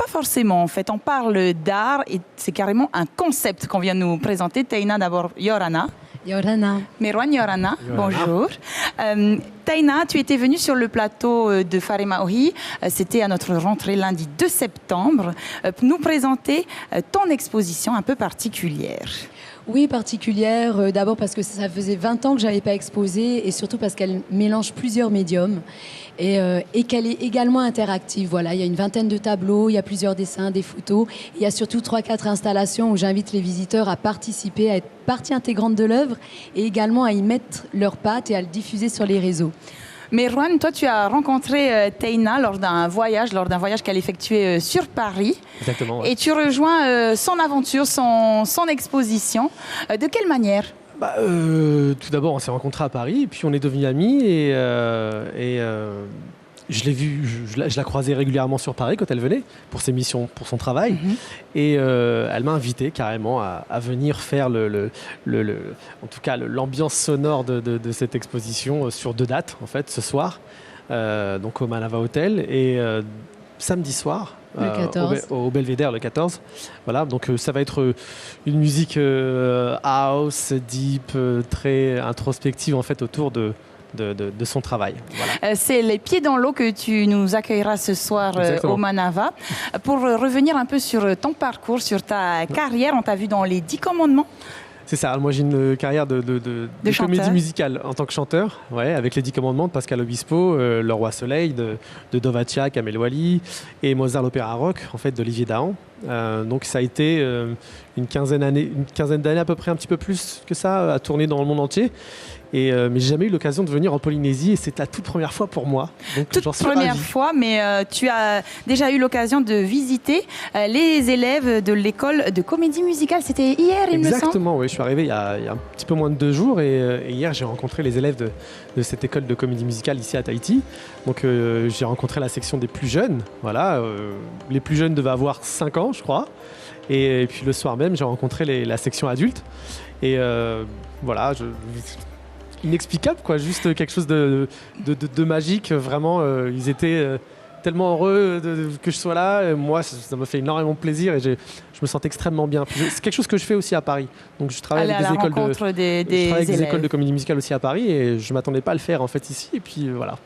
forcément, en fait. On parle d'art et c'est carrément un concept qu'on vient nous présenter. Taina, d'abord, Yorana. Yorana. Merwan Yorana, bonjour. Taina, tu étais venue sur le plateau de Faremaohi, c'était à notre rentrée lundi 2 septembre, pour nous présenter ton exposition un peu particulière. Oui, particulière, d'abord parce que ça faisait 20 ans que je n'avais pas exposé et surtout parce qu'elle mélange plusieurs médiums et qu'elle est également interactive. Voilà, il y a une vingtaine de tableaux, il y a plusieurs dessins, des photos. Il y a surtout 3-4 installations où j'invite les visiteurs à participer, à être partie intégrante de l'œuvre et également à y mettre leurs pattes et à le diffuser sur les réseaux. Merwan, toi, tu as rencontré Taina lors d'un voyage qu'elle effectuait sur Paris. Exactement. Ouais. Et tu rejoins son aventure, son exposition. De quelle manière ? Tout d'abord, on s'est rencontrés à Paris, et puis on est devenus amis, et je l'ai vue, je la croisais régulièrement sur Paris quand elle venait pour ses missions, pour son travail. Et elle m'a invité carrément à venir faire en tout cas l'ambiance sonore de cette exposition sur 2 dates, en fait, ce soir, donc au Manava Hotel, et samedi soir. Le 14. Au Belvédère, le 14. Voilà, donc ça va être une musique house, deep, très introspective en fait autour de son travail. Voilà. C'est les pieds dans l'eau que tu nous accueilleras ce soir au Manava. Pour revenir un peu sur ton parcours, sur ta carrière, on t'a vu dans les 10 commandements. C'est ça, moi j'ai une carrière de comédie musicale en tant que chanteur, ouais, avec les 10 commandements de Pascal Obispo, Le Roi Soleil de Dovazia, Kamel Wally, et Mozart l'opéra rock en fait d'Olivier Dahan. Donc ça a été une quinzaine d'années à peu près, un petit peu plus que ça, à tourner dans le monde entier. Mais j'ai jamais eu l'occasion de venir en Polynésie et c'est la toute première fois pour moi. Donc toute première fois, mais tu as déjà eu l'occasion de visiter les élèves de l'école de comédie musicale. C'était hier, il me semble. Exactement, oui. Je suis arrivé il y a un petit peu moins de 2 jours et hier j'ai rencontré les élèves de cette école de comédie musicale ici à Tahiti. Donc j'ai rencontré la section des plus jeunes. Voilà, les plus jeunes devaient avoir 5 ans, je crois. Et puis le soir même, j'ai rencontré la section adulte. Et voilà, inexplicable quoi, juste quelque chose de magique, vraiment. Ils étaient tellement heureux que je sois là. Et moi, ça m'a fait énormément plaisir et je me sens extrêmement bien. C'est quelque chose que je fais aussi à Paris. Donc je travaille avec des écoles de comédie musicale aussi à Paris et je m'attendais pas à le faire en fait ici. Et puis voilà.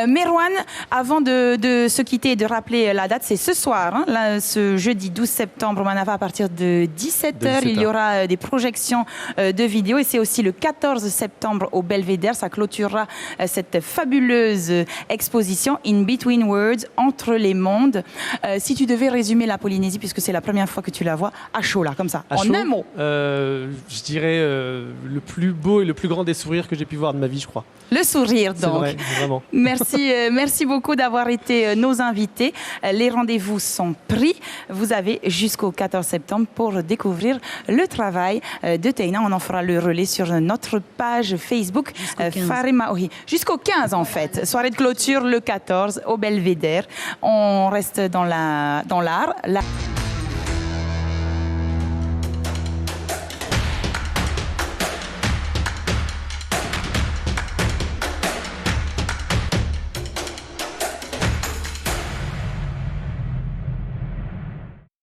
Merwan, avant de se quitter et de rappeler la date, c'est ce soir, hein, là, ce jeudi 12 septembre au Manava à partir de 17h. Il y aura des projections de vidéos et c'est aussi le 14 septembre au Belvédère. Ça clôturera cette fabuleuse exposition In Between Worlds, entre les mondes. Si tu devais résumer la Polynésie, puisque c'est la première fois que tu la vois, à chaud là, comme ça, en un mot. Je dirais le plus beau et le plus grand des sourires que j'ai pu voir de ma vie, je crois. Le sourire, donc. C'est vrai, vraiment. Merci beaucoup d'avoir été nos invités. Les rendez-vous sont pris. Vous avez jusqu'au 14 septembre pour découvrir le travail de Taina. On en fera le relais sur notre page Facebook Faremaohi. Jusqu'au 15 en fait. Soirée de clôture le 14 au Belvédère. On reste dans l'art.